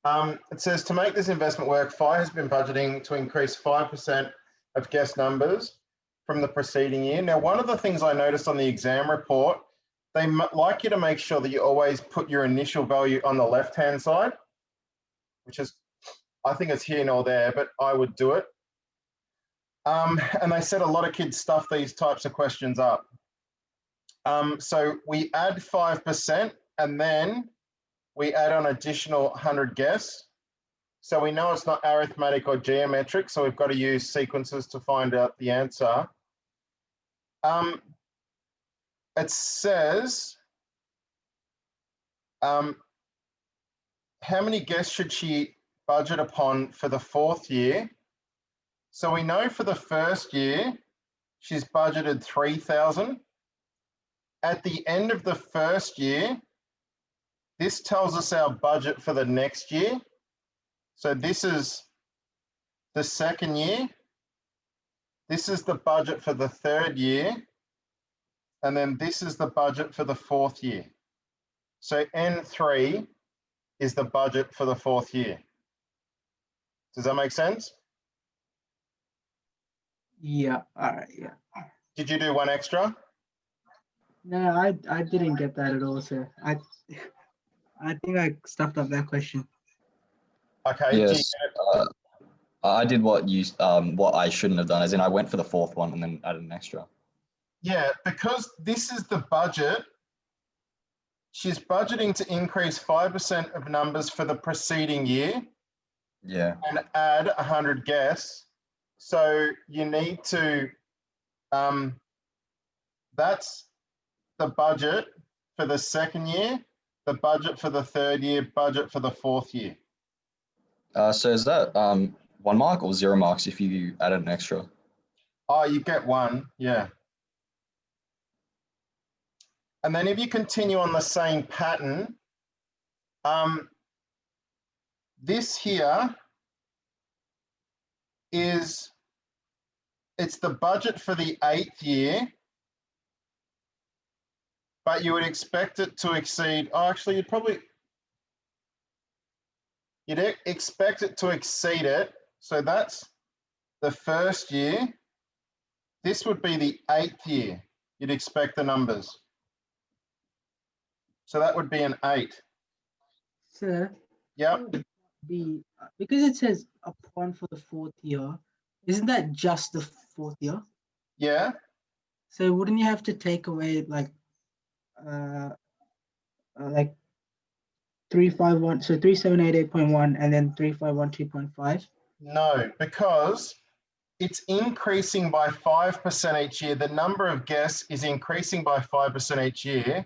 It says to make this investment work, FI has been budgeting to increase 5% of guest numbers from the preceding year. Now, one of the things I noticed on the exam report, they like you to make sure that you always put your initial value on the left-hand side, which is, I think it's here nor there, but I would do it. And they said a lot of kids stuff these types of questions up. So we add 5% and then we add on additional 100 guests. So we know it's not arithmetic or geometric, so we've got to use sequences to find out the answer. It says, how many guests should she budget upon for the 4th year? So we know for the first year, she's budgeted 3,000. At the end of the first year, this tells us our budget for the next year. So this is the second year. This is the budget for the 3rd year. And then this is the budget for the 4th year. So N3 is the budget for the 4th year. Does that make sense? Yeah, all right, yeah. Did you do one extra? No, I didn't get that at all, sir. I think I stuffed up that question. Okay. Yes, I did what I shouldn't have done, as in I went for the 4th one and then added an extra. Yeah, because this is the budget, she's budgeting to increase 5% of numbers for the preceding year. Yeah. And add 100 guests. So you need to, that's the budget for the 2nd year, the budget for the 3rd year, budget for the 4th year. So is that 1 mark or 0 marks if you added an extra? Oh, you get 1, yeah. And then if you continue on the same pattern, this here is, it's the budget for the 8th year, but you would expect it to exceed, oh, actually you'd expect it to exceed it. So that's the 1st year. This would be the 8th year. You'd expect the numbers. So that would be an 8. Sir? Yep. Because it says upon for the 4th year, isn't that just the 4th year? Yeah. So wouldn't you have to take away like 351, so 3788.1 and then 3512.5? No, because it's increasing by 5% each year. The number of guests is increasing by 5% each year,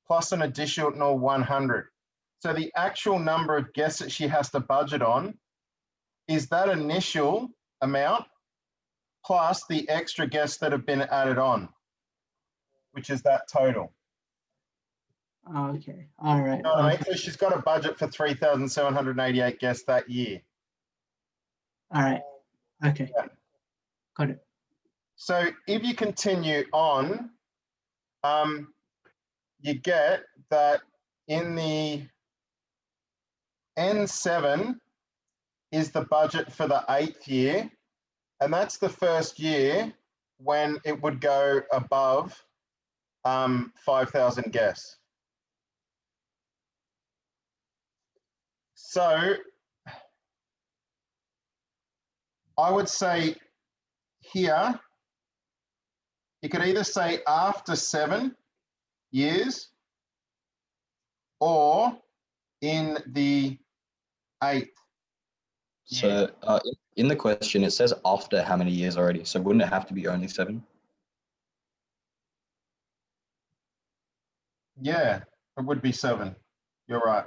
plus an additional 100. So the actual number of guests that she has to budget on is that initial amount plus the extra guests that have been added on, which is that total. Oh, okay. All right. You know what I mean? So she's got a budget for 3,788 guests that year. All right. Okay. Yeah. Got it. So if you continue on, you get that in the N7 is the budget for the 8th year, and that's the first year when it would go above 5,000 guests. So I would say here, you could either say after 7 years or in the 8th. So in the question, it says after how many years already? So wouldn't it have to be only 7? Yeah, it would be 7. You're right.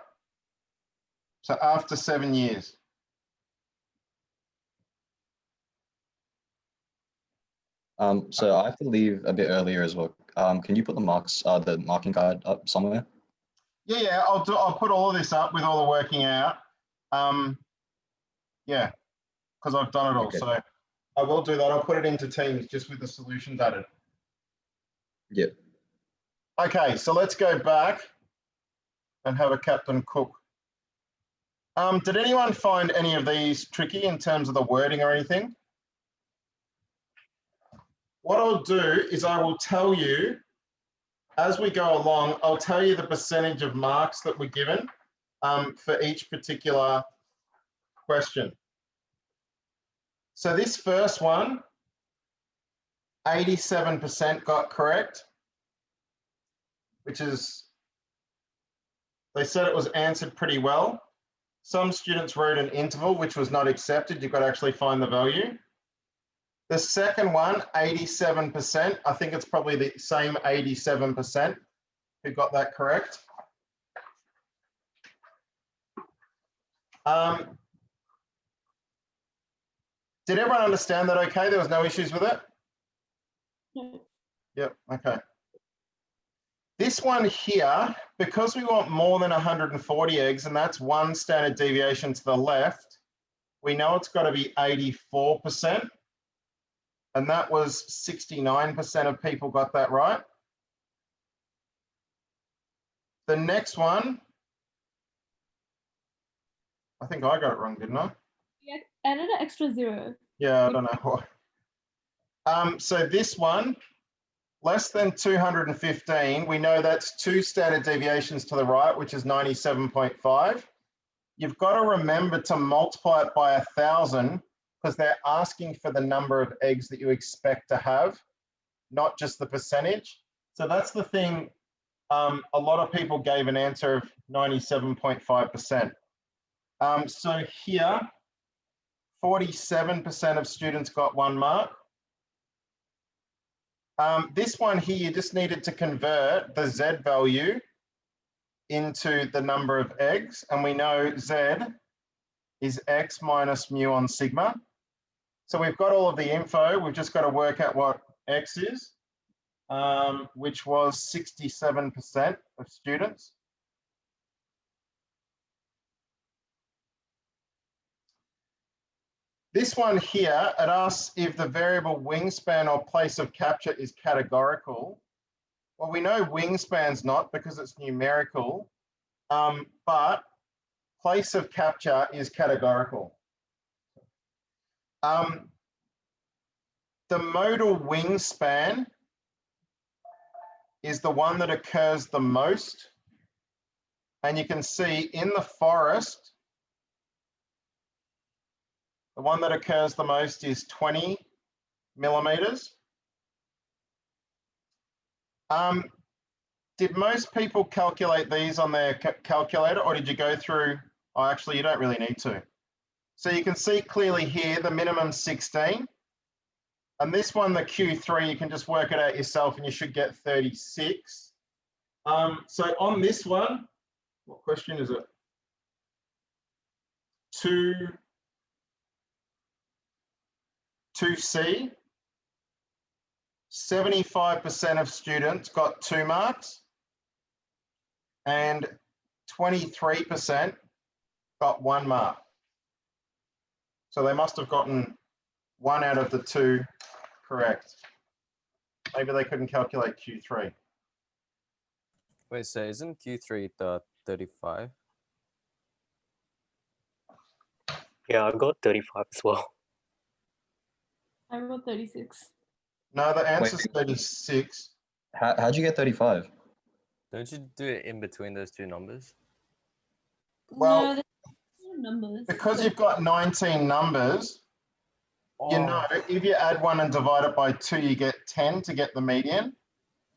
So after 7 years. So I have to leave a bit earlier as well. Can you put the marking guide up somewhere? Yeah, I'll put all of this up with all the working out. Yeah, because I've done it all. Okay. So I will do that. I'll put it into Teams just with the solutions added. Yep. Okay, so let's go back and have a Captain Cook. Did anyone find any of these tricky in terms of the wording or anything? What I'll do is I will tell you, as we go along, I'll tell you the percentage of marks that were given for each particular question. So this first one, 87% got correct, which is, they said it was answered pretty well. Some students wrote an interval, which was not accepted. You've got to actually find the value. The second one, 87%. I think it's probably the same 87% who got that correct. Did everyone understand that okay? There was no issues with it? Yep, okay. This one here, because we want more than 140 eggs, and that's one standard deviation to the left, we know it's got to be 84%. And that was 69% of people got that right. The next one, I think I got it wrong, didn't I? Yeah, added an extra 0. Yeah, I don't know why. So this one, less than 215, we know that's 2 standard deviations to the right, which is 97.5. You've got to remember to multiply it by 1,000 because they're asking for the number of eggs that you expect to have, not just the percentage. So that's the thing. A lot of people gave an answer of 97.5%. So here, 47% of students got 1 mark. This one here, you just needed to convert the Z value into the number of eggs. And we know Z is X minus mu on sigma. So we've got all of the info. We've just got to work out what X is, which was 67% of students. This one here, it asks if the variable wingspan or place of capture is categorical. Well, we know wingspan's not because it's numerical, but place of capture is categorical. The modal wingspan is the one that occurs the most. And you can see in the forest, the one that occurs the most is 20 millimeters. Did most people calculate these on their calculator, or did you go through? Oh, actually, you don't really need to. So you can see clearly here, the minimum 16. And this one, the Q3, you can just work it out yourself and you should get 36. So on this one, what question is it? 2C, 75% of students got 2 marks and 23% got 1 mark. So they must have gotten 1 out of the 2 correct. Maybe they couldn't calculate Q3. Wait, so isn't Q3 the 35? Yeah, I got 35 as well. I wrote 36. No, the answer's 36. How'd you get 35? Don't you do it in between those 2 numbers? Well, no, there's no numbers. Because you've got 19 numbers, you know, if you add 1 and divide it by 2, you get 10 to get the median.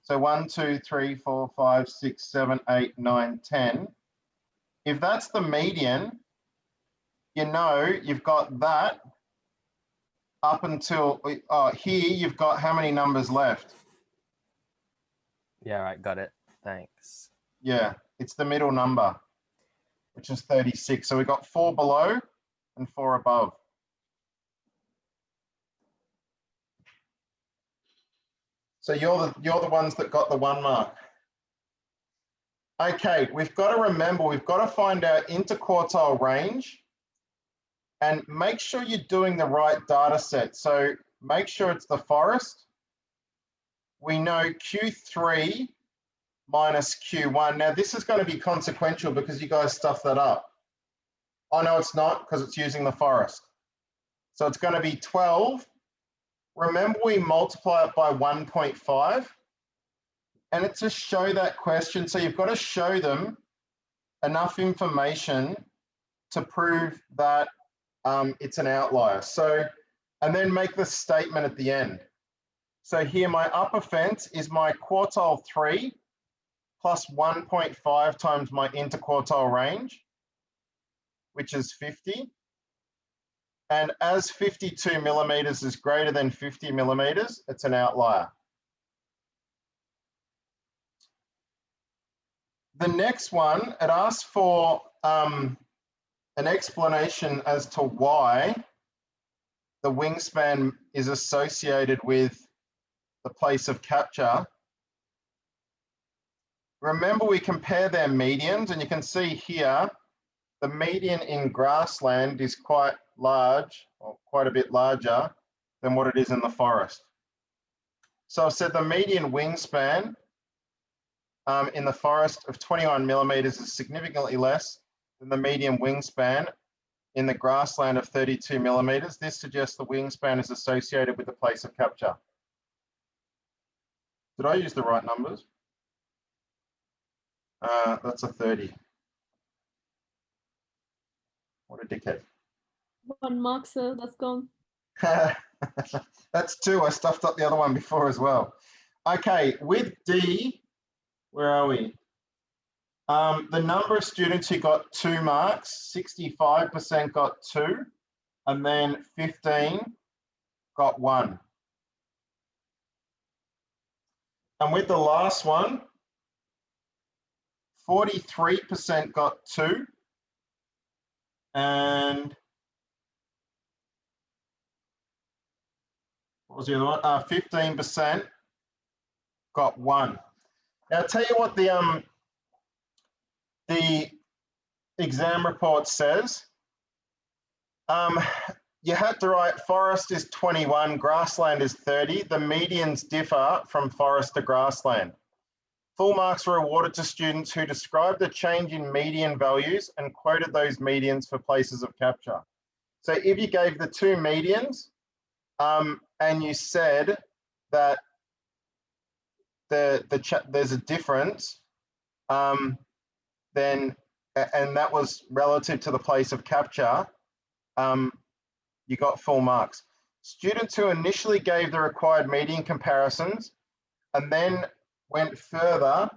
So 1, 2, 3, 4, 5, 6, 7, 8, 9, 10. If that's the median, you know you've got that up until here you've got how many numbers left? Yeah, right, got it. Thanks. Yeah, it's the middle number, which is 36. So we've got 4 below and 4 above. So you're the ones that got the 1 mark. Okay, we've got to remember, we've got to find our interquartile range and make sure you're doing the right data set. So make sure it's the forest. We know Q3 minus Q1. Now this is going to be consequential because you guys stuffed that up. Oh, no, it's not, because it's using the forest. So it's going to be 12. Remember, we multiply it by 1.5. And it's to show that question. So you've got to show them enough information to prove that it's an outlier. So, and then make the statement at the end. So here my upper fence is my quartile 3 plus 1.5 times my interquartile range, which is 50. And as 52 millimeters is greater than 50 millimeters, it's an outlier. The next one, it asks for an explanation as to why the wingspan is associated with the place of capture. Remember, we compare their medians, and you can see here, the median in grassland is quite large, or quite a bit larger than what it is in the forest. So I've said the median wingspan in the forest of 21 millimeters is significantly less than the median wingspan in the grassland of 32 millimeters. This suggests the wingspan is associated with the place of capture. Did I use the right numbers? That's a 30. What a dickhead. 1 mark, sir. That's gone. That's 2. I stuffed up the other one before as well. Okay, with D, where are we? The number of students who got 2 marks, 65% got 2, and then 15 got 1. And with the last one, 43% got 2, and what was the other one? 15% got 1. Now, I'll tell you what the exam report says. You had to write forest is 21, grassland is 30. The medians differ from forest to grassland. Full marks were awarded to students who described the change in median values and quoted those medians for places of capture. So if you gave the 2 medians and you said that there's a difference, then, and that was relative to the place of capture, you got full marks. Students who initially gave the required median comparisons and then went further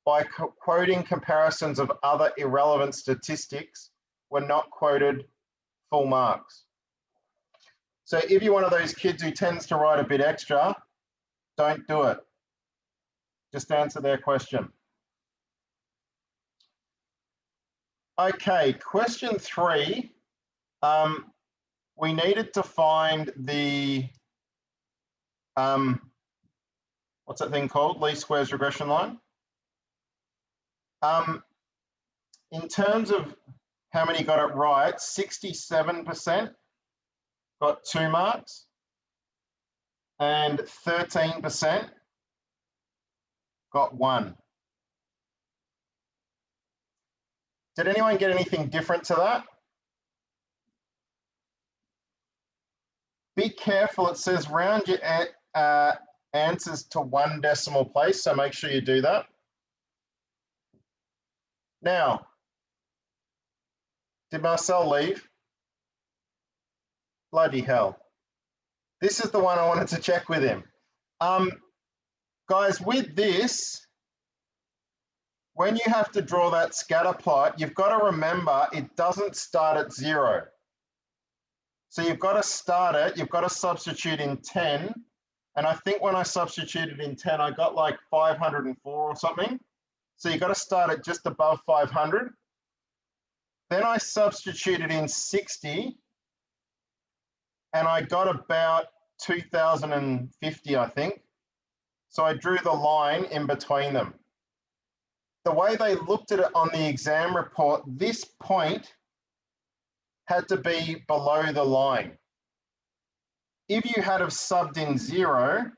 by quoting comparisons of other irrelevant statistics were not quoted full marks. So if you're one of those kids who tends to write a bit extra, don't do it. Just answer their question. Okay, question 3. We needed to find the, what's that thing called? Least squares regression line. In terms of how many got it right, 67% got 2 marks and 13% got 1. Did anyone get anything different to that? Be careful, it says round your answers to 1 decimal place, so make sure you do that. Now, did Marcel leave? Bloody hell. This is the one I wanted to check with him. Guys, with this, when you have to draw that scatter plot, you've got to remember it doesn't start at 0. So you've got to start it, you've got to substitute in 10. And I think when I substituted in 10, I got like 504 or something. So you've got to start at just above 500. Then I substituted in 60 and I got about 2050, I think. So I drew the line in between them. The way they looked at it on the exam report, this point had to be below the line. If you had have subbed in 0,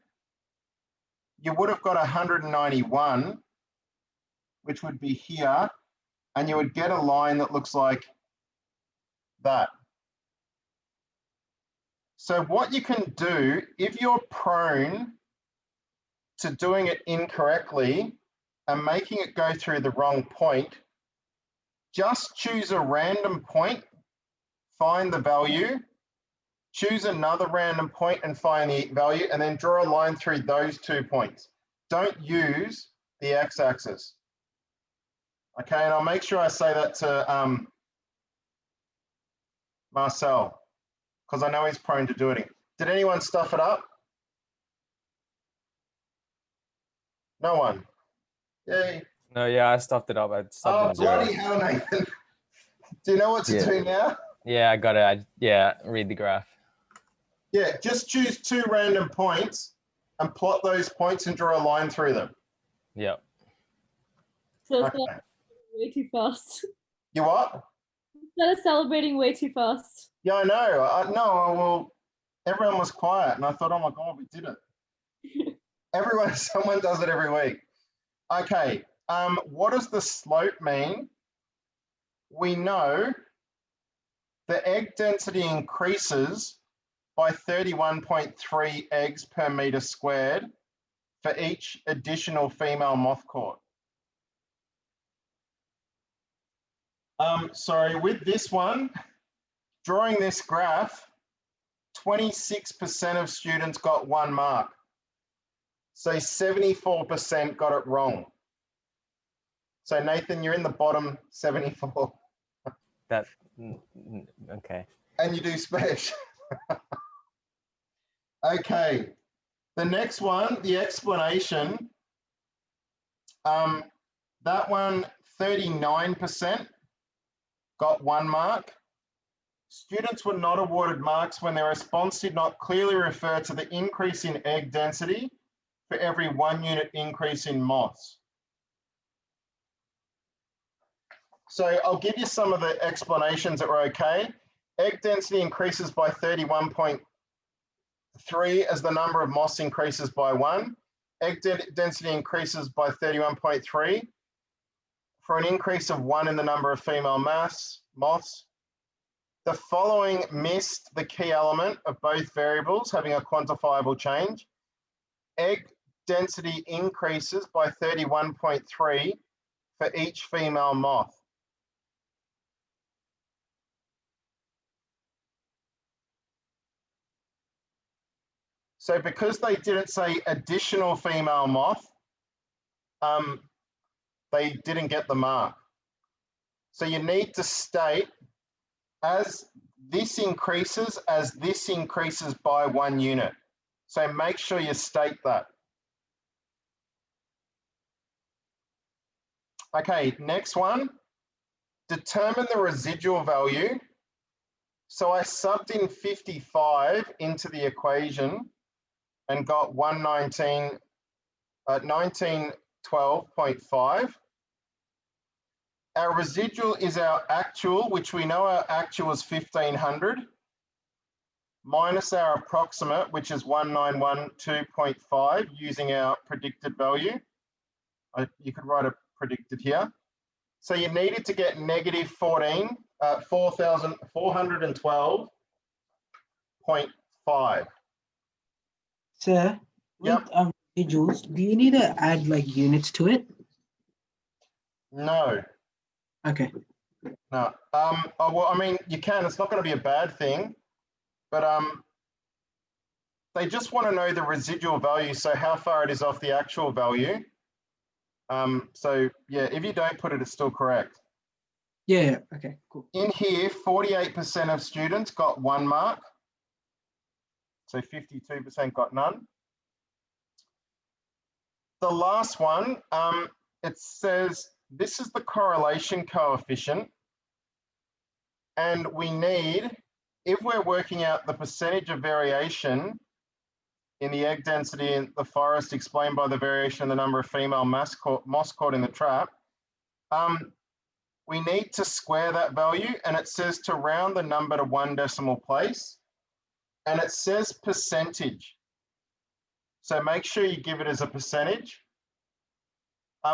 you would have got 191, which would be here, and you would get a line that looks like that. So what you can do, if you're prone to doing it incorrectly and making it go through the wrong point, just choose a random point, find the value, choose another random point and find the value, and then draw a line through those 2 points. Don't use the x-axis. Okay, and I'll make sure I say that to Marcel, because I know he's prone to doing it. Did anyone stuff it up? No one. Yay. No, yeah, I stuffed it up. I Oh, stuffed in zero. bloody hell, Nathan. Do you know what to Yeah. do now? Yeah, I got it. Yeah, read the graph. Yeah, just choose 2 random points and plot those points and draw a line through them. Yep. So Okay. way too fast. You what? Started celebrating way too fast. Yeah, I know. Well, everyone was quiet, and I thought, oh my God, we did it. Someone does it every week. Okay, what does the slope mean? We know the egg density increases by 31.3 eggs per meter squared for each additional female moth caught. Sorry, with this one, drawing this graph, 26% of students got 1 mark. So 74% got it wrong. So Nathan, you're in the bottom 74. Okay. And you do special. Okay. The next one, the explanation. That one, 39% got 1 mark. Students were not awarded marks when their response did not clearly refer to the increase in egg density for every 1 unit increase in moths. So I'll give you some of the explanations that were okay. Egg density increases by 31.3 as the number of moths increases by 1. Egg density increases by 31.3 for an increase of 1 in the number of female moths. The following missed the key element of both variables having a quantifiable change. Egg density increases by 31.3 for each female moth. So because they didn't say additional female moth, they didn't get the mark. So you need to state as this increases by 1 unit. So make sure you state that. Okay, next one. Determine the residual value. So I subbed in 55 into the equation and got 1912.5. Our residual is our actual, which we know our actual is 1500, minus our approximate, which is 1912.5, using our predicted value. You could write a predicted here. So you needed to get negative 4,412.5. Sir, Yep. with residuals, do you need to add like units to it? No. Okay. No. Well, I mean, you can. It's not going to be a bad thing, but they just want to know the residual value, so how far it is off the actual value. So yeah, if you don't put it, it's still correct. Yeah. Okay. Cool. In here, 48% of students got 1 mark. So 52% got none. The last one, it says this is the correlation coefficient. And we need, if we're working out the percentage of variation in the egg density in the forest explained by the variation in the number of female moths caught in the trap, we need to square that value, and it says to round the number to 1 decimal place, and it says percentage. So make sure you give it as a percentage.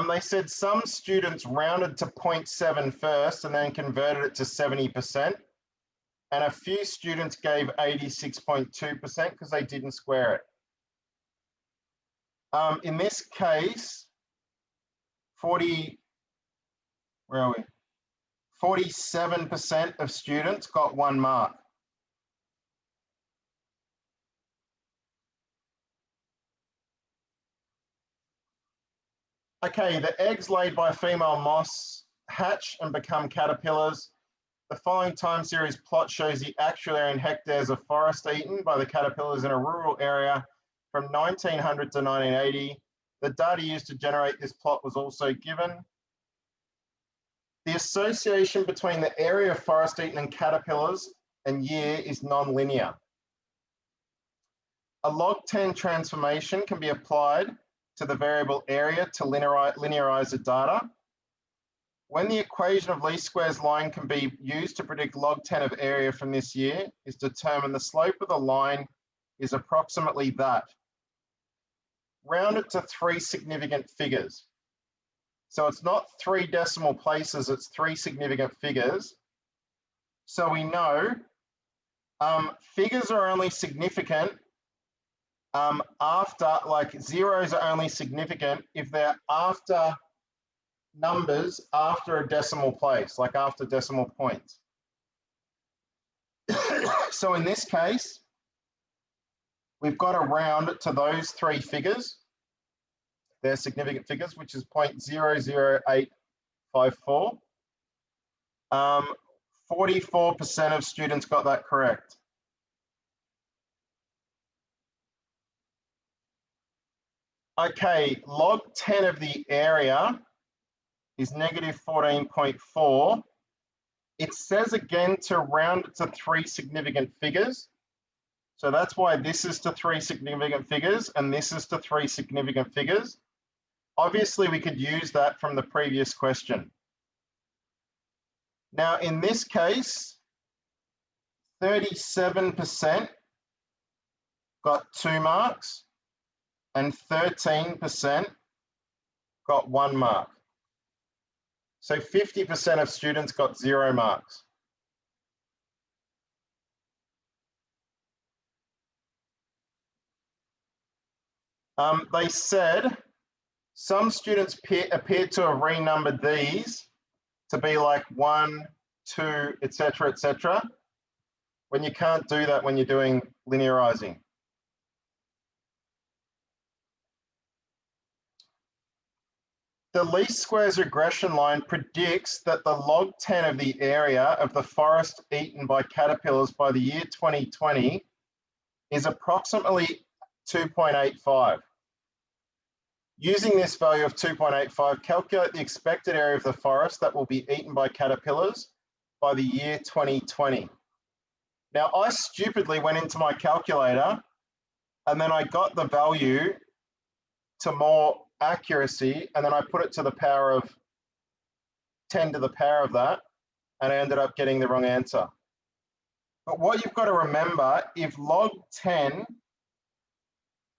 They said some students rounded to 0.7 first and then converted it to 70%. and a few students gave 86.2% because they didn't square it. In this case, 47% of students got 1 mark. Okay, the eggs laid by female moths hatch and become caterpillars. The following time series plot shows the actual area in hectares of forest eaten by the caterpillars in a rural area from 1900 to 1980. The data used to generate this plot was also given. The association between the area of forest eaten and caterpillars and year is non-linear. A log10 transformation can be applied to the variable area to linearize the data. When the equation of least squares line can be used to predict log10 of area from this year is determined the slope of the line is approximately that. Round it to 3 significant figures. So it's not 3 decimal places, it's 3 significant figures. So we know figures are only significant after, like zeros are only significant if they're after numbers after a decimal place, like after decimal points. So in this case, we've got to round it to those 3 figures. They're significant figures, which is 0.00854. 44% of students got that correct. Okay, log 10 of the area is negative 14.4. It says again to round it to 3 significant figures. So that's why this is to 3 significant figures and this is to 3 significant figures. Obviously, we could use that from the previous question. Now, in this case, 37% got 2 marks and 13% got 1 mark. So 50% of students got 0 marks. They said some students appear to have renumbered these to be like 1, 2, etc., when you can't do that when you're doing linearizing. The least squares regression line predicts that the log 10 of the area of the forest eaten by caterpillars by the year 2020 is approximately 2.85. Using this value of 2.85, calculate the expected area of the forest that will be eaten by caterpillars by the year 2020. Now, I stupidly went into my calculator and then I got the value to more accuracy, and then I put it to the power of 10 to the power of that, and I ended up getting the wrong answer. But what you've got to remember, if log 10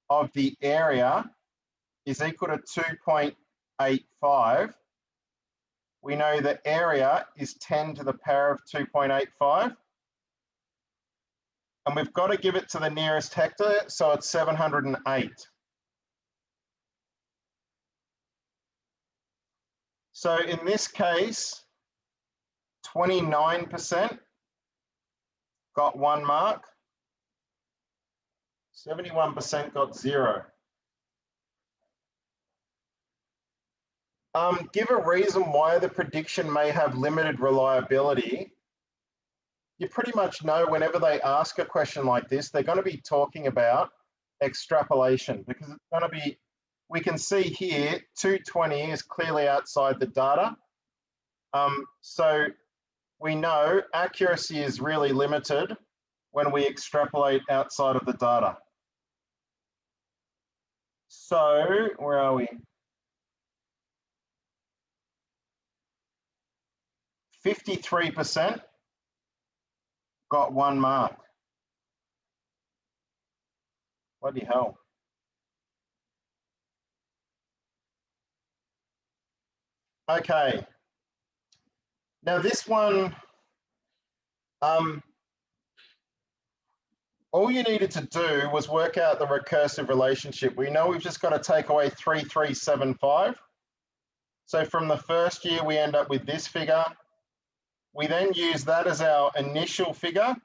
of the area is equal to 2.85, we know the area is 10 to the power of 2.85. And we've got to give it to the nearest hectare, so it's 708. So in this case, 29% got 1 mark, 71% got 0. Give a reason why the prediction may have limited reliability. You pretty much know whenever they ask a question like this, they're going to be talking about extrapolation, because it's going to be, we can see here, 220 is clearly outside the data. So we know accuracy is really limited when we extrapolate outside of the data. So where are we? 53% got 1 mark. Bloody hell. Okay. Now this one, all you needed to do was work out the recursive relationship. We know we've just got to take away 3375. So from the first year, we end up with this figure. We then use that as our initial figure.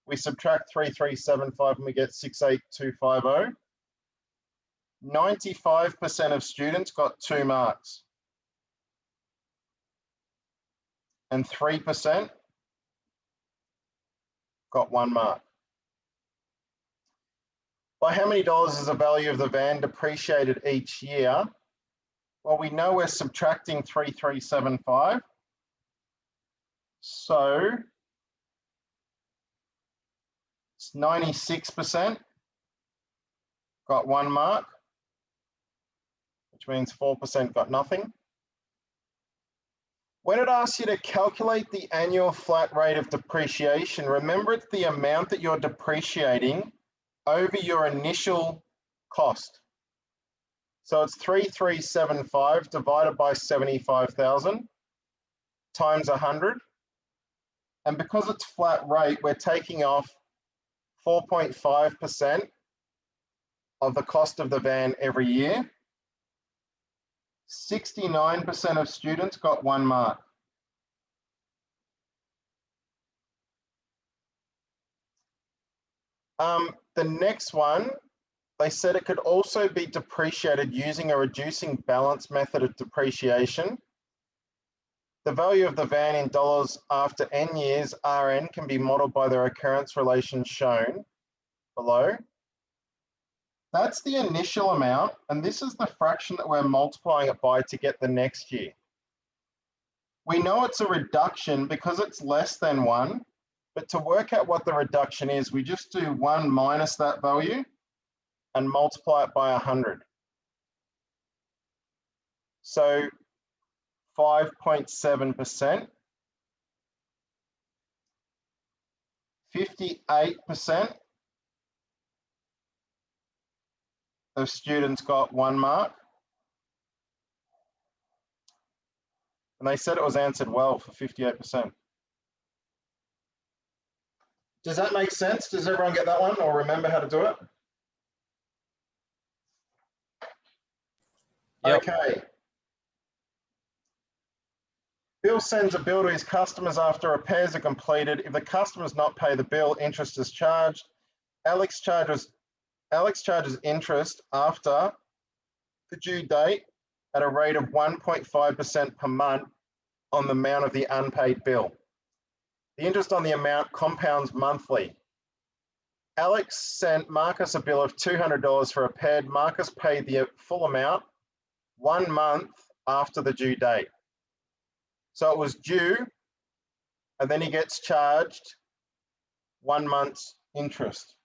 We subtract 3375 and we get 68250. 95% of students got 2 marks. And 3% got 1 mark. By how many dollars is the value of the van depreciated each year? Well, we know we're subtracting 3375. So it's 96% got 1 mark, which means 4% got nothing. When it asks you to calculate the annual flat rate of depreciation, remember it's the amount that you're depreciating over your initial cost. So it's 3375 divided by 75,000 times 100. And because it's flat rate, we're taking off 4.5% of the cost of the van every year. 69% of students got 1 mark. The next one, they said it could also be depreciated using a reducing balance method of depreciation. The value of the van in dollars after n years, Rn, can be modeled by the recurrence relation shown below. That's the initial amount, and this is the fraction that we're multiplying it by to get the next year. We know it's a reduction because it's less than 1, but to work out what the reduction is, we just do 1 minus that value and multiply it by 100. So 5.7%, 58% of students got 1 mark. And they said it was answered well for 58%. Does that make sense? Does everyone get that one or remember how to do it? Yep. Okay. Bill sends a bill to his customers after repairs are completed. If the customer does not pay the bill, interest is charged. Alex charges interest after the due date at a rate of 1.5% per month on the amount of the unpaid bill. The interest on the amount compounds monthly. Alex sent Marcus a bill of $200 for repaired. Marcus paid the full amount 1 month after the due date. So it was due, and then he gets charged 1 month's interest.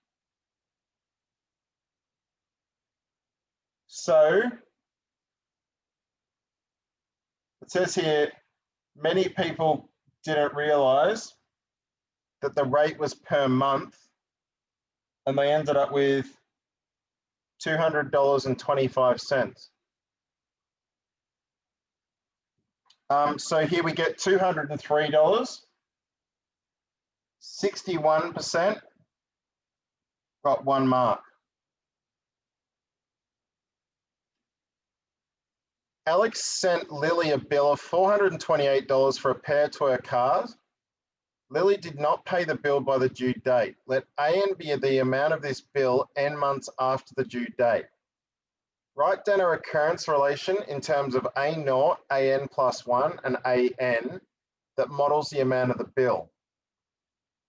So it says here, many people didn't realize that the rate was per month, and they ended up with $200.25. So here we get $203. 61% got 1 mark. Alex sent Lily a bill of $428 for a pair to her cars. Lily did not pay the bill by the due date. Let AN be the amount of this bill n months after the due date. Write down a recurrence relation in terms of A0, AN plus 1, and AN that models the amount of the bill.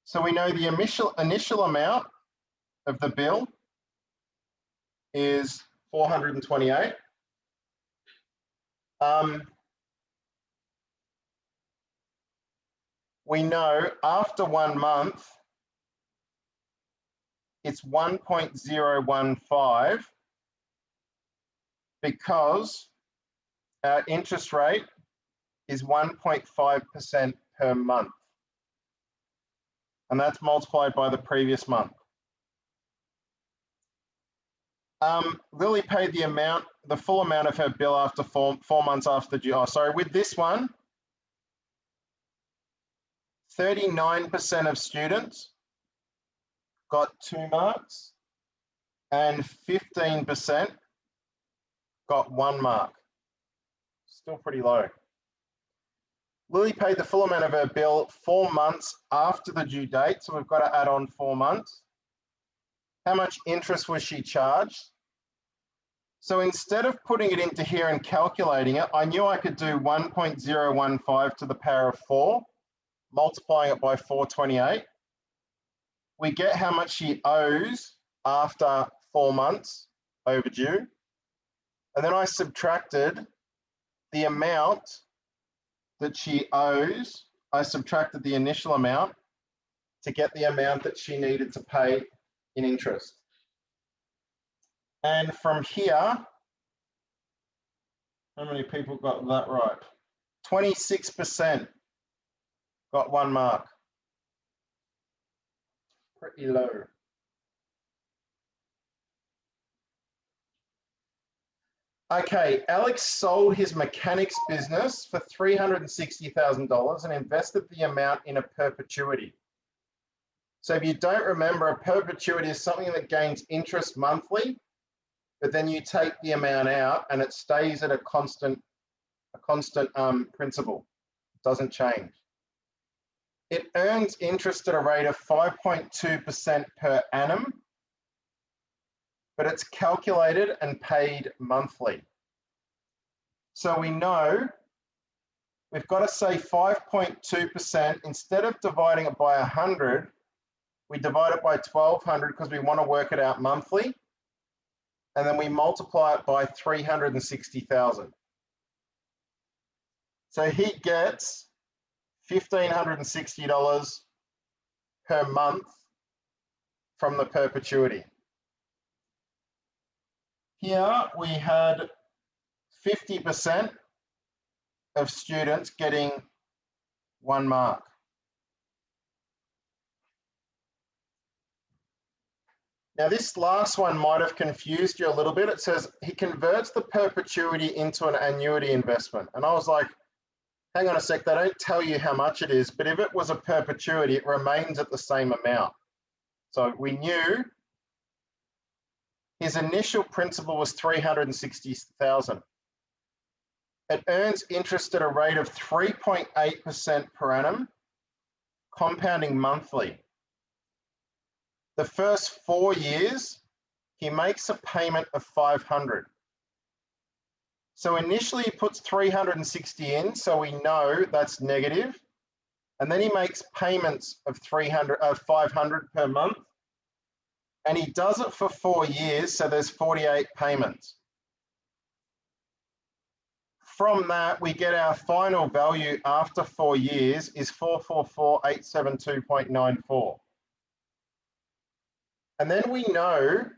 So we know the initial amount of the bill is 428. We know after 1 month, it's 1.015 because our interest rate is 1.5% per month. And that's multiplied by the previous month. Lily paid the full amount of her bill after 4 months after the due. Oh, sorry, with this one, 39% of students got 2 marks, and 15% got 1 mark. Still pretty low. Lily paid the full amount of her bill 4 months after the due date, so we've got to add on 4 months. How much interest was she charged? So instead of putting it into here and calculating it, I knew I could do 1.015 to the power of 4, multiplying it by 428. We get how much she owes after 4 months overdue. And then I subtracted the amount that she owes. I subtracted the initial amount to get the amount that she needed to pay in interest. And from here, how many people got that right? 26% got 1 mark. Pretty low. Okay, Alex sold his mechanics business for $360,000 and invested the amount in a perpetuity. So if you don't remember, a perpetuity is something that gains interest monthly, but then you take the amount out and it stays at a constant principal. It doesn't change. It earns interest at a rate of 5.2% per annum, but it's calculated and paid monthly. So we know we've got to say 5.2%. Instead of dividing it by 100, we divide it by 1,200 because we want to work it out monthly. And then we multiply it by 360,000. So he gets $1,560 per month from the perpetuity. Here we had 50% of students getting 1 mark. Now this last one might have confused you a little bit. It says he converts the perpetuity into an annuity investment. And I was like, hang on a sec, they don't tell you how much it is, but if it was a perpetuity, it remains at the same amount. So we knew his initial principal was $360,000. It earns interest at a rate of 3.8% per annum, compounding monthly. The first 4 years, he makes a payment of $500. So initially he puts 360 in, so we know that's negative. And then he makes payments of 500 per month. And he does it for 4 years, so there's 48 payments. From that, we get our final value after 4 years is 444,872.94. And then we know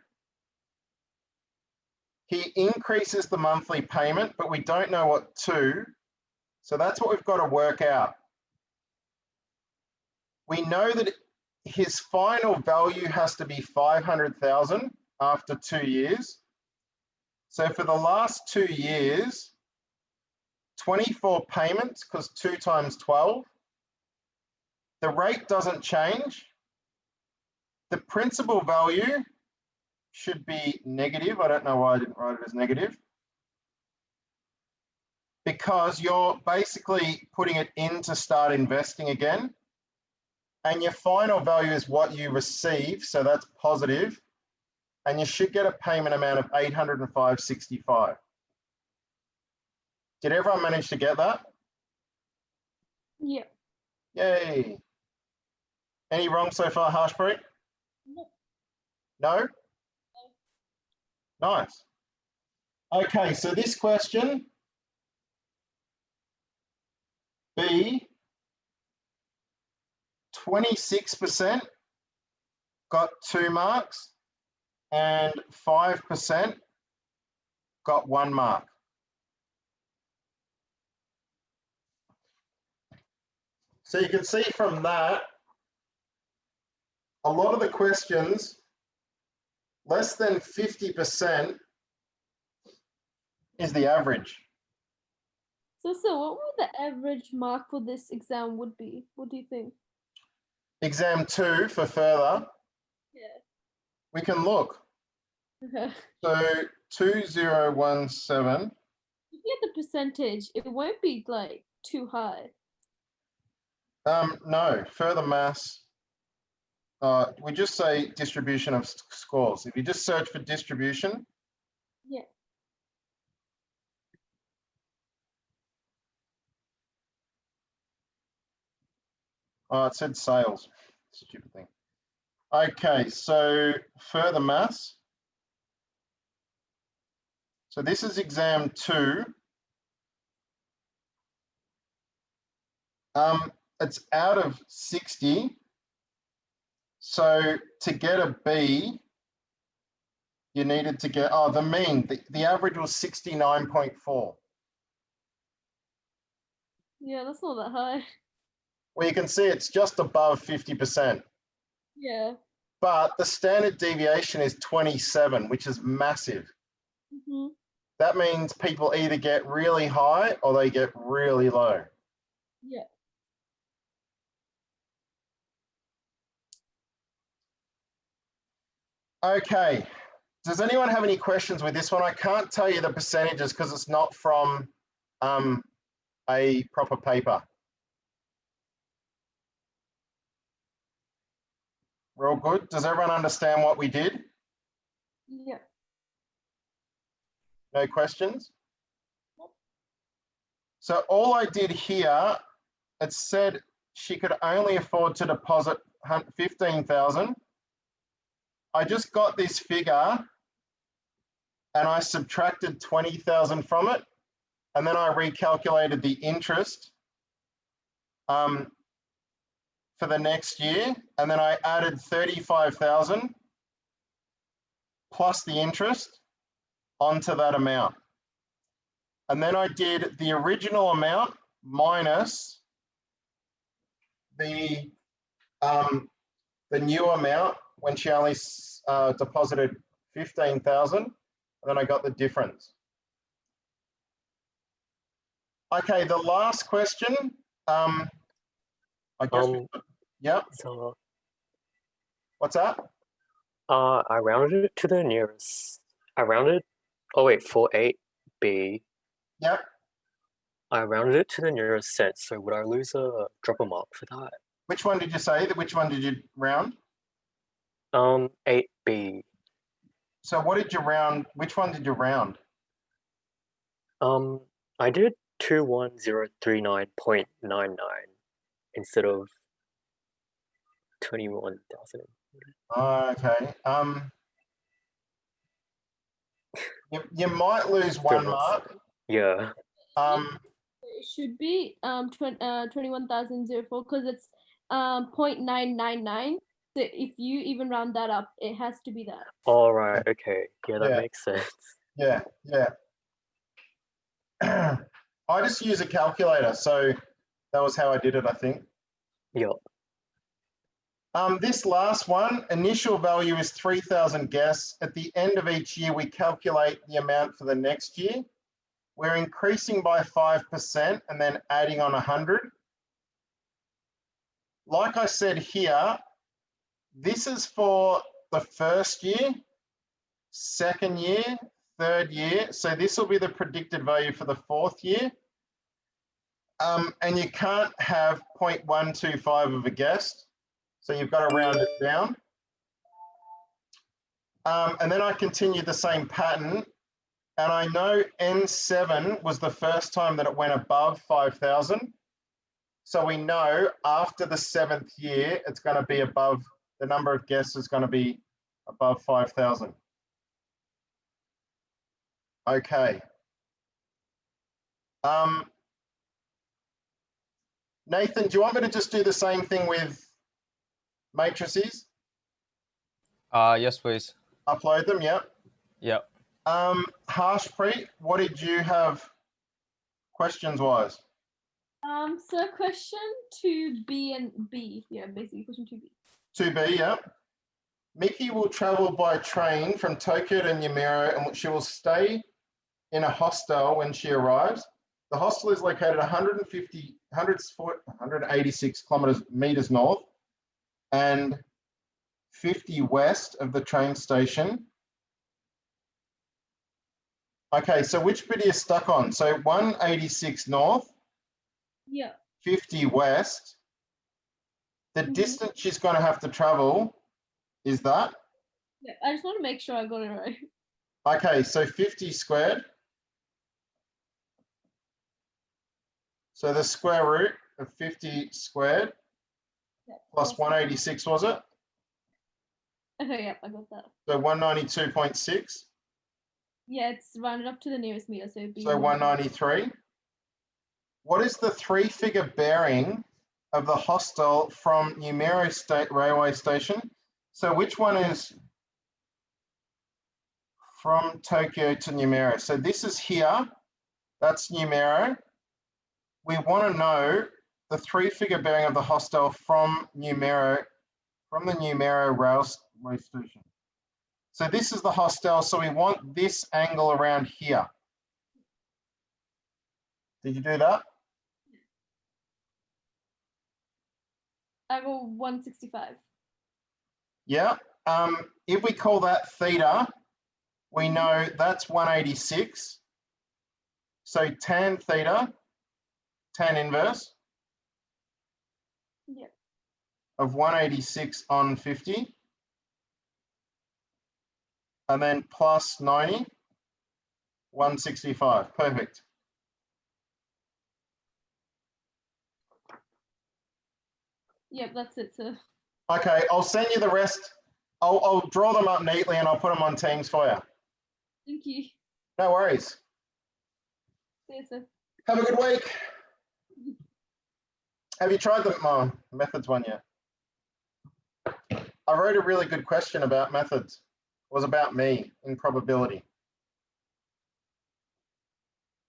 he increases the monthly payment, but we don't know what to. So that's what we've got to work out. We know that his final value has to be 500,000 after 2 years. So for the last 2 years, 24 payments, because 2 times 12. The rate doesn't change. The principal value should be negative. I don't know why I didn't write it as negative. Because you're basically putting it in to start investing again. And your final value is what you receive, so that's positive. And you should get a payment amount of $805.65. Did everyone manage to get that? Yeah. Yay. Any wrong so far, Harshpreet? No. No? Nice. Okay, so this question, B, 26% got 2 marks and 5% got 1 mark. So you can see from that, a lot of the questions, less than 50% is the average. So what would the average mark for this exam would be? What do you think? Exam 2 for further, Yeah. We can look. Okay. So 2017. If you get the percentage, it won't be like too high. No, further mass. We just say distribution of scores. If you just search for distribution, Yeah. oh, it said sales. Stupid thing. Okay, so further maths. So this is exam 2. It's out of 60. So to get a B, you needed to get, the mean, the average was 69.4. Yeah, that's not that high. Well, you can see it's just above 50%, Yeah. but the standard deviation is 27, which is massive. Mm-hmm. That means people either get really high or they get really low. Yeah. Okay. Does anyone have any questions with this one? I can't tell you the percentages because it's not from a proper paper. We're all good? Does everyone understand what we did? Yeah. No questions? Nope. So all I did here, it said she could only afford to deposit 15,000. I just got this figure and I subtracted 20,000 from it. And then I recalculated the interest for the next year. And then I added 35,000 plus the interest onto that amount. And then I did the original amount minus the new amount when she only deposited 15,000, and then I got the difference. Okay, the last question. I guess. Yep. So What's that? I rounded it to the nearest. I rounded. Oh wait, 48B. Yep. I rounded it to the nearest cent. So would I lose a drop a mark for that? Which one did you say? Which one did you round? 8B. So what did you round? Which one did you round? I did 21039.99 instead of 21,000. Okay. You might lose one mark. Yeah. It should be 21,004 because it's 0.999. So if you even round that up, it has to be that. All right. Okay. Yeah, that Yeah. makes sense. Yeah. I just use a calculator, so that was how I did it, I think. Yeah. This last one, initial value is 3,000 guests. At the end of each year, we calculate the amount for the next year. We're increasing by 5% and then adding on 100. Like I said here, this is for the first year, second year, third year. So this will be the predicted value for the fourth year. And you can't have 0.125 of a guest. So you've got to round it down. And then I continue the same pattern. And I know N7 was the first time that it went above 5,000. So we know after the 7th year, it's going to be above, the number of guests is going to be above 5,000. Okay. Nathan, do you want me to just do the same thing with matrices? Yes, please. Upload them, yep. Yep. Harshpreet, what did you have questions-wise? So question 2B and B. Yeah, basically question 2B. 2B, yep. Miki will travel by train from Tokyo to Numero and she will stay in a hostel when she arrives. The hostel is located 186 meters north and 50 west of the train station. Okay, so which bit are you stuck on? So 186 north, Yeah. 50 west. The distance she's going to have to travel is that? Yeah. I just want to make sure I got it right. Okay, so 50 squared. So the square root of 50 squared Yeah. plus 186, was it? Okay, yeah, I got that. So 192.6. Yeah, it's rounded up to the nearest meter, so it'd be So 193. What is the three-figure bearing of the hostel from Numero State Railway Station? So which one is from Tokyo to Numero? So this is here. That's Numero. We want to know the three-figure bearing of the hostel from Numero, from the Numero Railway Station. So this is the hostel. So we want this angle around here. Did you do that? I got 165. Yeah. If we call that theta, we know that's 186. So tan theta, tan inverse Yeah. of 186 on 50. And then plus 90, 165. Perfect. Yep, that's it, sir. Okay, I'll send you the rest. I'll draw them up neatly and I'll put them on Teams for you. Thank you. No worries. See you, sir. Have a good week. Have you tried the methods one yet? I wrote a really good question about methods. It was about me in probability.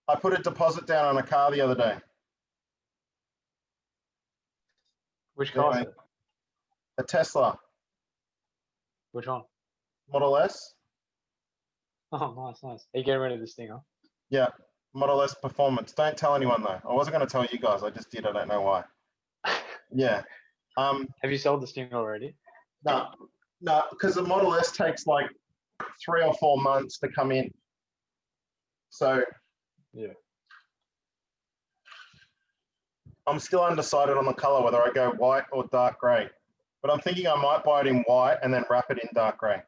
I put a deposit down on a car the other day. Which car? Anyway, a Tesla Which one? Model S. Oh, nice, nice. Are you getting rid of this thing, huh? Yeah, Model S Performance. Don't tell anyone though. I wasn't going to tell you guys. I just did. I don't know why. Yeah. Have you sold this thing already? No, because the Model S takes like 3 or 4 months to come in. So Yeah. I'm still undecided on the color, whether I go white or dark gray. But I'm thinking I might buy it in white and then wrap it in dark gray.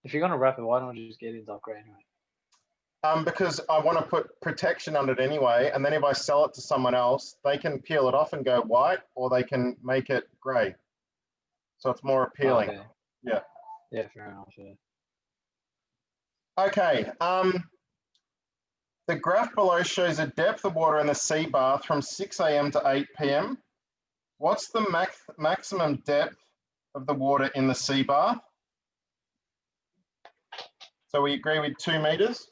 If you're gonna wrap it, why don't you just get it in dark gray anyway? Because I want to put protection on it anyway, and then if I sell it to someone else, they can peel it off and go white, or they can make it gray. So it's more appealing. Okay. Yeah. Yeah, fair enough. Yeah. Okay. The graph below shows a depth of water in the sea bath from 6 a.m. to 8 p.m. What's the maximum depth of the water in the sea bath? So we agree with 2 meters?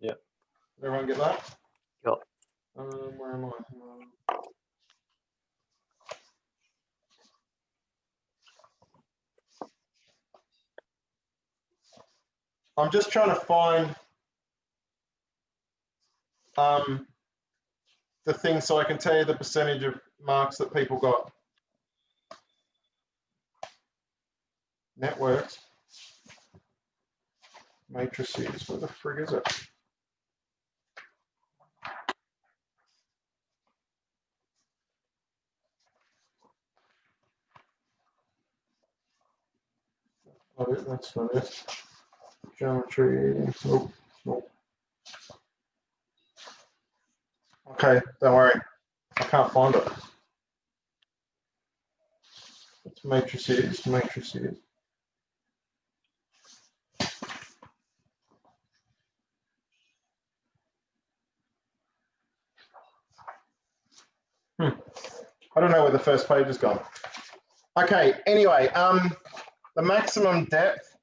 Yep. Everyone get that? Yep. Where am I? I'm just trying to find the thing so I can tell you the percentage of marks that people got. Networks. Matrices. Where the frig is it? Oh, that's not it. Geometry. Nope. Nope. Okay, don't worry. I can't find it. It's matrices, matrices. I don't know where the first page has gone. Okay, anyway, the maximum depth,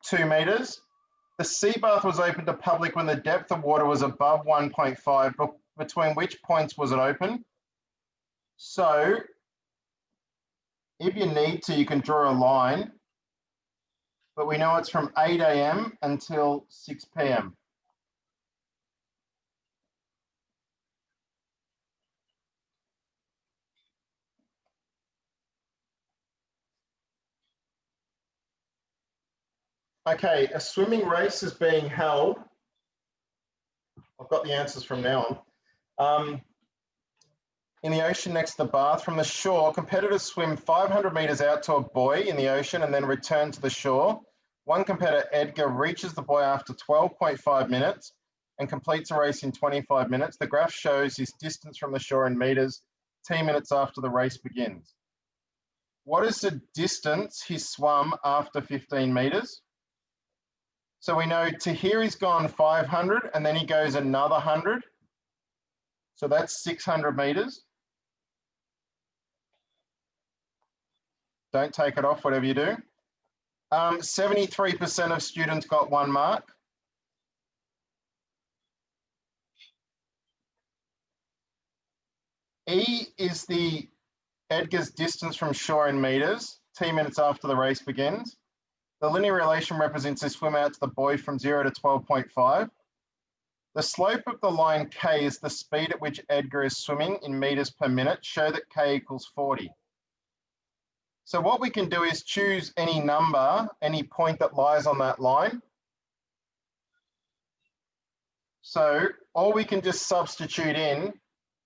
2 meters. The sea bath was open to public when the depth of water was above 1.5, but between which points was it open? So if you need to, you can draw a line, but we know it's from 8 a.m. until 6 p.m. Okay, a swimming race is being held. I've got the answers from now on. In the ocean next to the bath, from the shore, competitors swim 500 meters out to a buoy in the ocean and then return to the shore. One competitor, Edgar, reaches the buoy after 12.5 minutes and completes a race in 25 minutes. The graph shows his distance from the shore in meters 10 minutes after the race begins. What is the distance he swum after 15 meters? So we know to here he's gone 500 and then he goes another 100. So that's 600 meters. Don't take it off, whatever you do. 73% of students got 1 mark. E is the Edgar's distance from shore in meters, 10 minutes after the race begins. The linear relation represents a swim out to the buoy from 0 to 12.5. The slope of the line K is the speed at which Edgar is swimming in meters per minute. Show that K equals 40. So what we can do is choose any number, any point that lies on that line. So, or we can just substitute in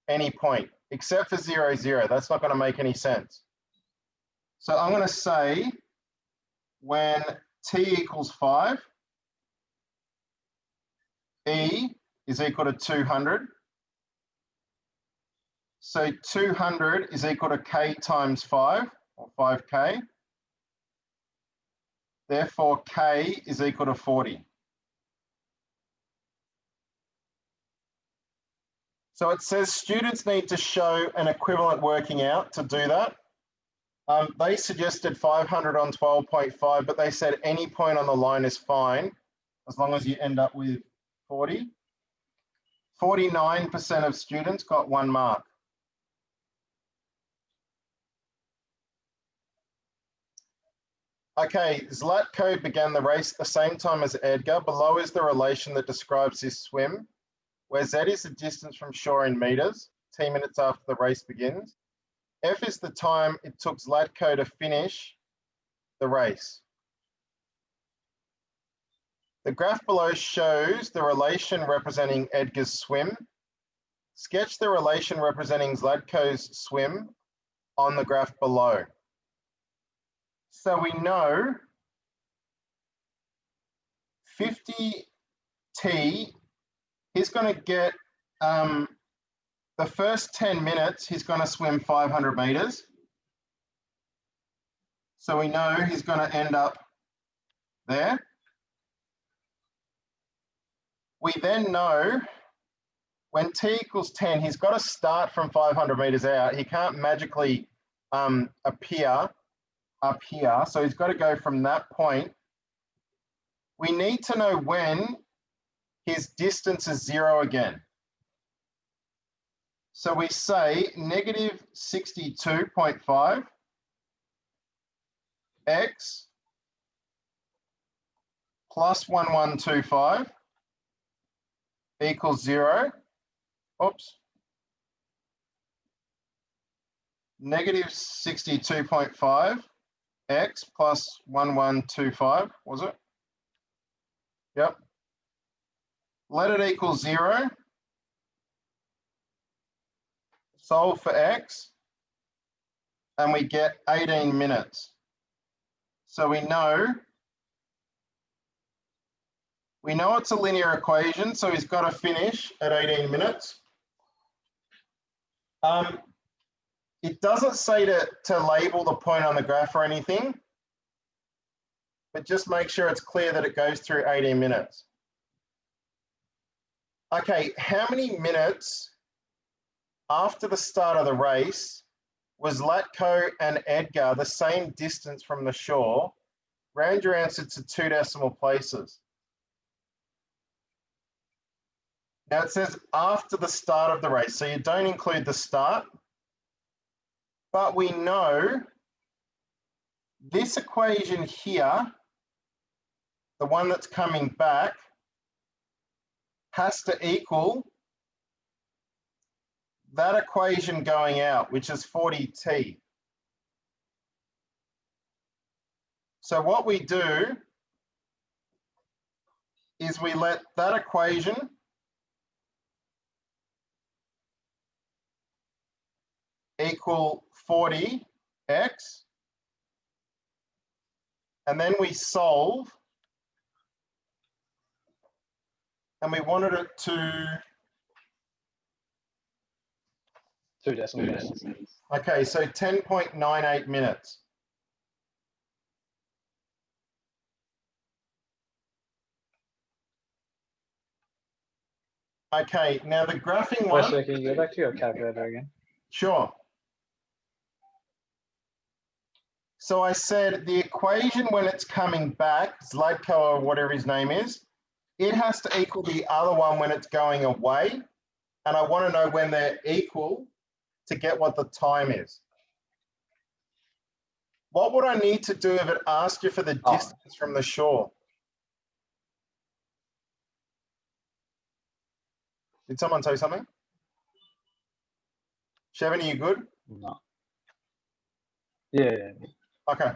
any point, except for 0, 0. That's not going to make any sense. So I'm going to say when T equals 5, E is equal to 200. So 200 is equal to K times 5, or 5K. Therefore, K is equal to 40. So it says students need to show an equivalent working out to do that. They suggested 500 on 12.5, but they said any point on the line is fine, as long as you end up with 40. 49% of students got 1 mark. Okay, Zlatko began the race at the same time as Edgar. Below is the relation that describes his swim, where Z is the distance from shore in meters, 10 minutes after the race begins. F is the time it took Zlatko to finish the race. The graph below shows the relation representing Edgar's swim. Sketch the relation representing Zlatko's swim on the graph below. So we know 50T, he's going to get the first 10 minutes, he's going to swim 500 meters. So we know he's going to end up there. We then know when T equals 10, he's got to start from 500 meters out. He can't magically appear up here. So he's got to go from that point. We need to know when his distance is 0 again. So we say negative 62.5 x plus 1125 equals 0. Oops. Negative 62.5 x plus 1125, was it? Yep. Let it equal 0. Solve for x, and we get 18 minutes. So we know it's a linear equation, so he's got to finish at 18 minutes. It doesn't say to label the point on the graph or anything, but just make sure it's clear that it goes through 18 minutes. Okay, how many minutes after the start of the race was Zlatko and Edgar the same distance from the shore? Round your answer to 2 decimal places. Now it says after the start of the race, so you don't include the start. But we know this equation here, the one that's coming back, has to equal that equation going out, which is 40t. So what we do is we let that equation equal 40x, and then we solve, and we wanted it to, 2 decimal places. okay, so 10.98 minutes. Okay, now the graphing Wait, one, so can you go back to your calculator again? sure. So I said the equation when it's coming back, Zlatko or whatever his name is, it has to equal the other one when it's going away. And I want to know when they're equal to get what the time is. What would I need to do if it asked you for the distance from the shore? Did someone say something? Shevin, are you good? No. Yeah. Okay.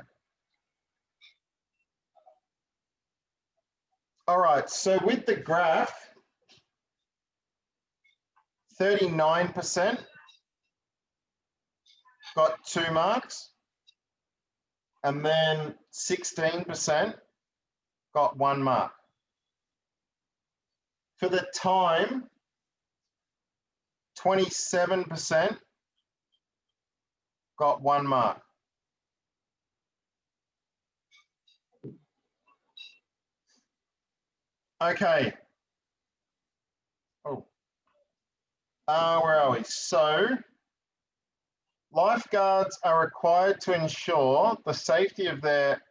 All right, so with the graph, 39% got 2 marks, and then 16% got 1 mark. For the time, 27% got 1 mark. Okay. Oh. Where are we? So, lifeguards are required to ensure the safety of their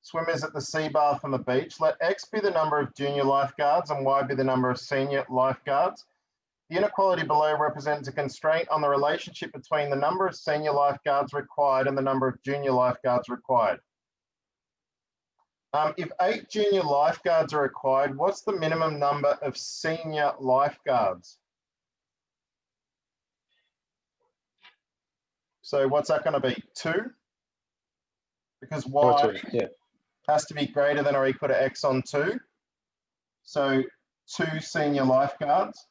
swimmers at the sea bath on the beach. Let X be the number of junior lifeguards and Y be the number of senior lifeguards. The inequality below represents a constraint on the relationship between the number of senior lifeguards required and the number of junior lifeguards required. If 8 junior lifeguards are required, what's the minimum number of senior lifeguards? So what's that going to be? 2? Because Y has to be greater than or equal to X on 2. So 2 senior lifeguards.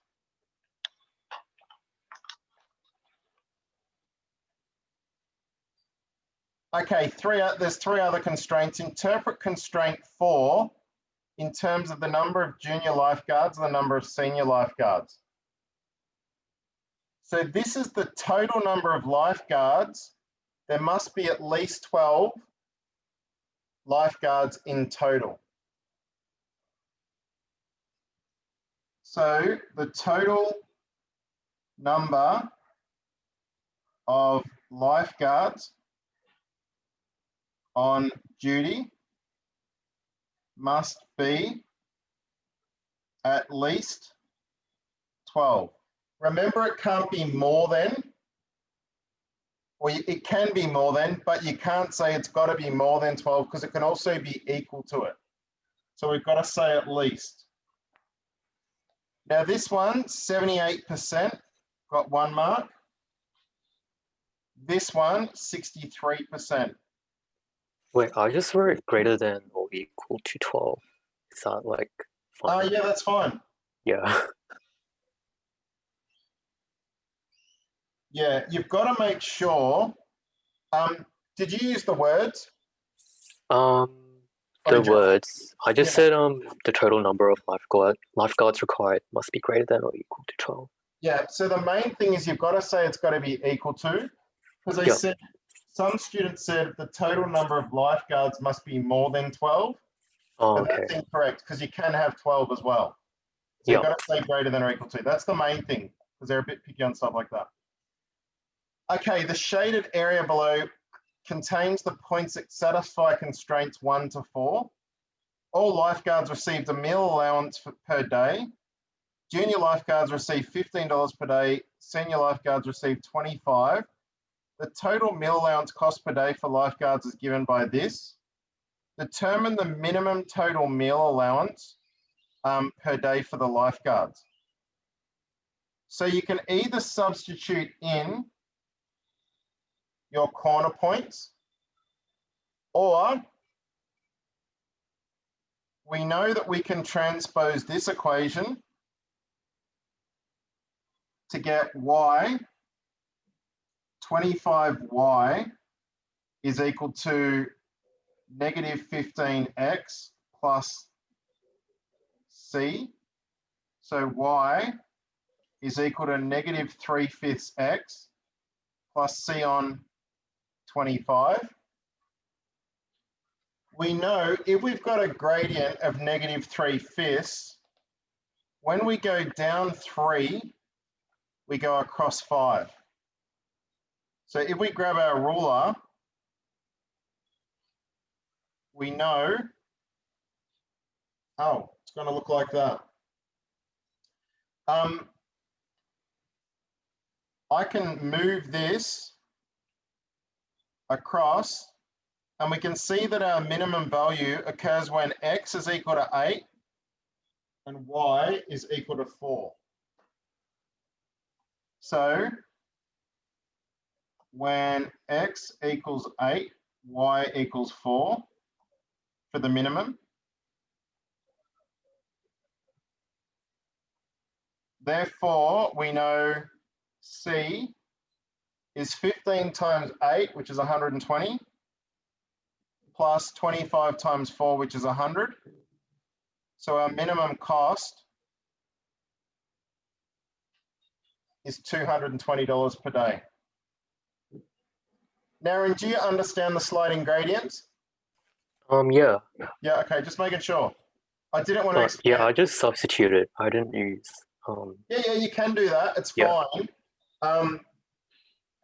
Okay, there's 3 other constraints. Interpret constraint 4 in terms of the number of junior lifeguards and the number of senior lifeguards. So this is the total number of lifeguards. There must be at least 12 lifeguards in total. So the total number of lifeguards on duty must be at least 12. Remember, it can't be more than, or it can be more than, but you can't say it's got to be more than 12 because it can also be equal to it. So we've got to say at least. Now this one, 78% got 1 mark. This one, 63%. Wait, I just wrote greater than or equal to 12. Is that like fine? Yeah, that's fine. Yeah. Yeah, you've got to make sure. Did you use the words? The words. I just said the total number of lifeguards required must be greater than or equal to 12. Yeah, so the main thing is you've got to say it's got to be equal to, because they said, some students said the total number of lifeguards must be more than 12. Oh, but okay. that's incorrect because you can have 12 as well. So you've got to say greater than or equal to. That's the main thing because they're a bit picky on stuff like that. Okay, the shaded area below contains the points that satisfy constraints 1 to 4. All lifeguards received a meal allowance per day. Junior lifeguards receive $15 per day. Senior lifeguards receive $25. The total meal allowance cost per day for lifeguards is given by this. Determine the minimum total meal allowance per day for the lifeguards. So you can either substitute in your corner points, or we know that we can transpose this equation to get y, 25y is equal to negative 15x plus c. So y is equal to negative 3/5 x plus c on 25. We know if we've got a gradient of negative 3/5, when we go down 3, we go across 5. So if we grab our ruler, we know, oh, it's going to look like that. I can move this across, and we can see that our minimum value occurs when x is equal to 8 and y is equal to 4. So when x equals 8, y equals 4 for the minimum. Therefore, we know C is 15 times 8, which is 120, plus 25 times 4, which is 100. So our minimum cost is $220 per day. Naren, do you understand the sliding gradients? Yeah. Yeah, okay, just making sure. I didn't want to explain. Yeah, I just substituted. I didn't use. Yeah, you can do that. It's Yeah. fine.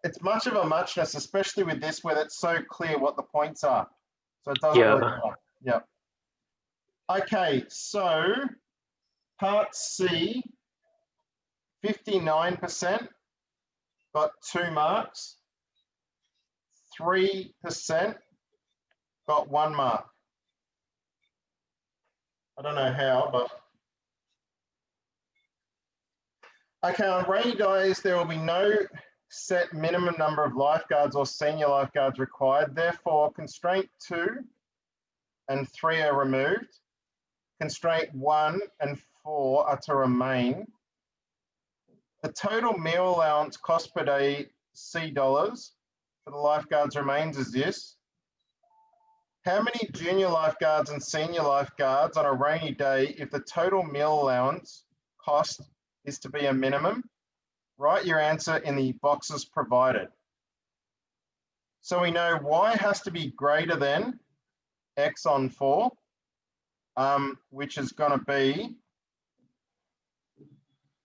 It's much of a muchness, especially with this, where it's so clear what the points are. So it doesn't really matter. Yeah. Okay, so part C, 59% got 2 marks. 3% got 1 mark. I don't know how, but. Okay, on rainy days, there will be no set minimum number of lifeguards or senior lifeguards required. Therefore, constraint 2 and 3 are removed. Constraint 1 and 4 are to remain. The total meal allowance cost per day, C dollars, for the lifeguards remains as this. How many junior lifeguards and senior lifeguards on a rainy day if the total meal allowance cost is to be a minimum? Write your answer in the boxes provided. So we know y has to be greater than x on 4, which is going to be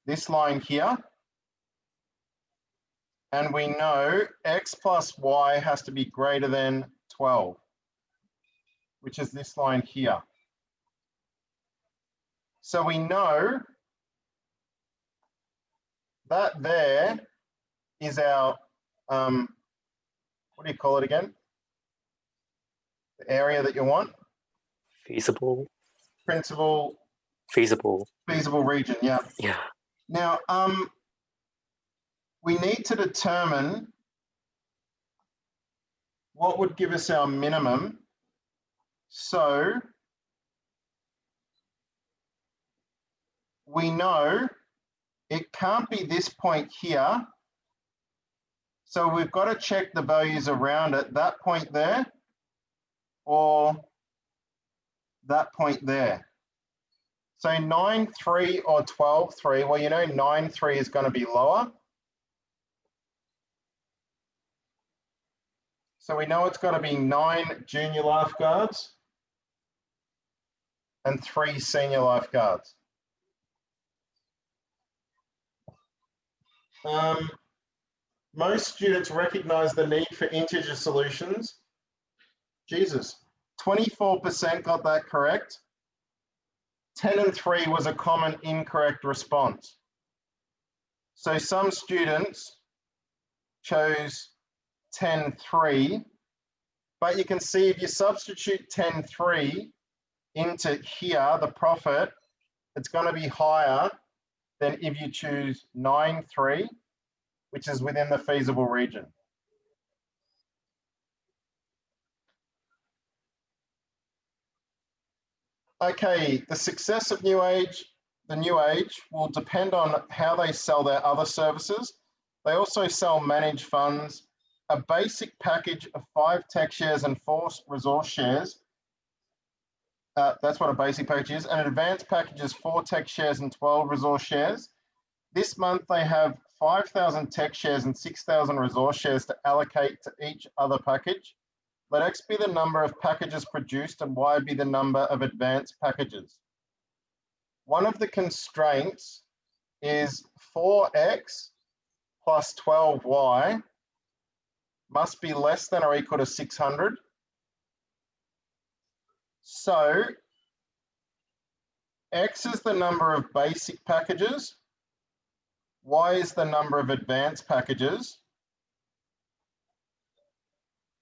this line here. And we know x plus y has to be greater than 12, which is this line here. So we know that there is our, what do you call it again? The area that you want? Feasible. Principal. Feasible. Feasible region, yeah. Yeah. Now, we need to determine what would give us our minimum. So we know it can't be this point here. So we've got to check the values around it, that point there or that point there. So 9.3 or 12.3, well, you know 9.3 is going to be lower. So we know it's got to be 9 junior lifeguards and 3 senior lifeguards. Most students recognize the need for integer solutions. Jesus, 24% got that correct. 10 and 3 was a common incorrect response. So some students chose 10.3, but you can see if you substitute 10.3 into here, the profit, it's going to be higher than if you choose 9.3, which is within the feasible region. Okay, the success of the New Age will depend on how they sell their other services. They also sell managed funds, a basic package of 5 tech shares and 4 resource shares. That's what a basic package is. An advanced package is 4 tech shares and 12 resource shares. This month they have 5,000 tech shares and 6,000 resource shares to allocate to each other package. Let X be the number of packages produced and Y be the number of advanced packages. One of the constraints is 4X plus 12Y must be less than or equal to 600. So X is the number of basic packages, Y is the number of advanced packages.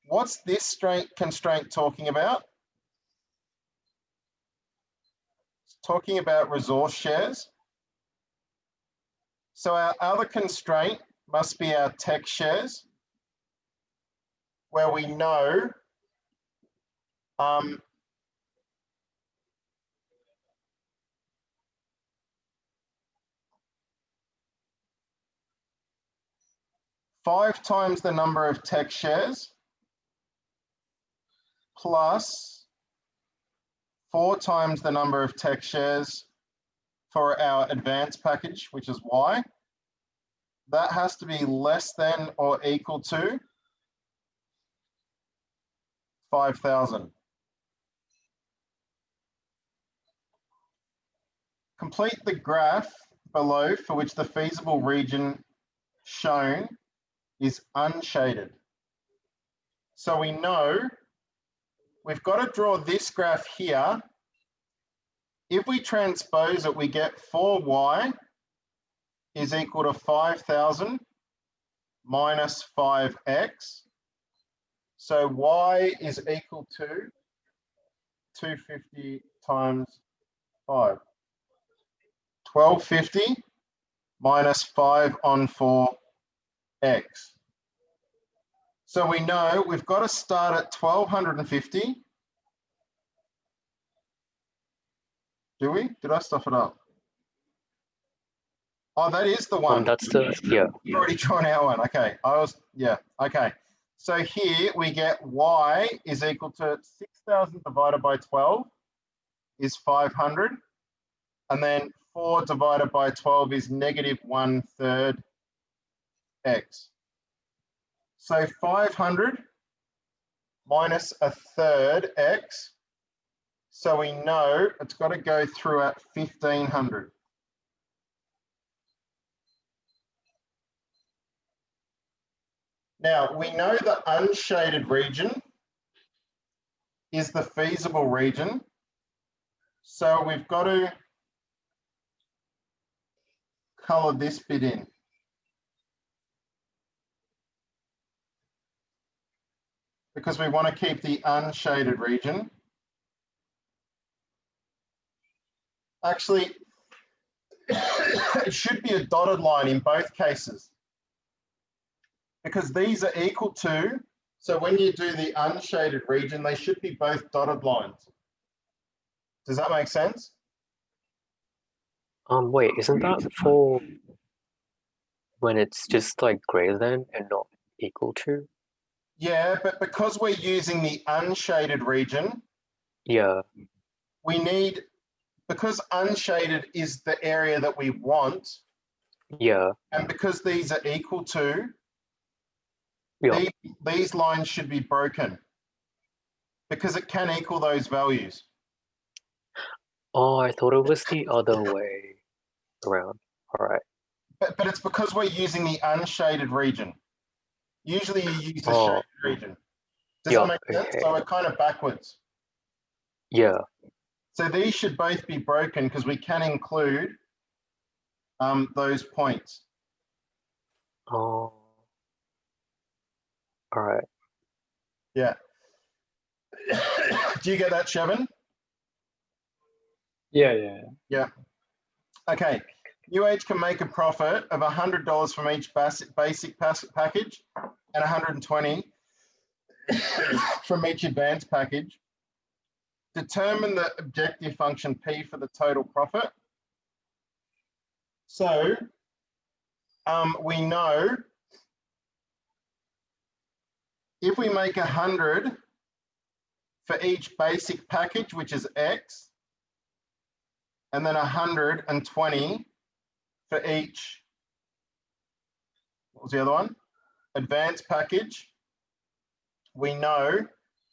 What's this constraint talking about? It's talking about resource shares. So our other constraint must be our tech shares, where we know 5 times the number of tech shares plus 4 times the number of tech shares for our advanced package, which is Y. That has to be less than or equal to 5,000. Complete the graph below for which the feasible region shown is unshaded. So we know we've got to draw this graph here. If we transpose it, we get 4Y is equal to 5,000 minus 5X. So Y is equal to 250 times 5. 1250 minus 5 on 4X. So we know we've got to start at 1250. Do we? Did I stuff it up? Oh, that is the one. That's the, yeah. You've already drawn our one. Okay. Okay. So here we get Y is equal to 6,000 divided by 12 is 500. And then 4 divided by 12 is negative 1/3 X. So 500 minus 1/3 X. So we know it's got to go through at 1,500. Now, we know the unshaded region is the feasible region. So we've got to color this bit in. Because we want to keep the unshaded region. Actually, it should be a dotted line in both cases. Because these are equal to, so when you do the unshaded region, they should be both dotted lines. Does that make sense? Wait, isn't that for when it's just like greater than and not equal to? Yeah, but because we're using the unshaded region, Yeah. we need, because unshaded is the area that we want, Yeah. and because these are equal to, Yeah. these lines should be broken because it can equal those values. Oh, I thought it was the other way around. All right. But it's because we're using the unshaded region. Usually you use the shaded region. Does that make sense? Okay. So we're kind of backwards. Yeah. So these should both be broken because we can include those points. Oh. All right. Yeah. Do you get that, Shevin? Yeah. Okay. New Age can make a profit of $100 from each basic package and $120 from each advanced package. determine the objective function P for the total profit. So we know if we make 100 for each basic package, which is X, and then 120 for each, what was the other one? Advanced package, we know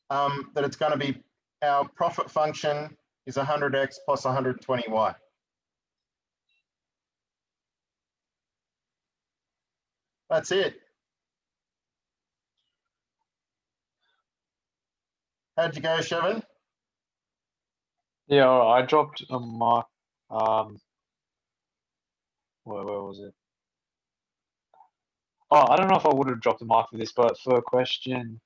that it's going to be, our profit function is 100X plus 120Y. That's it. How'd you go, Shevin? Yeah, all right, I dropped a mark. Where was it? Oh, I don't know if I would have dropped a mark for this, but for question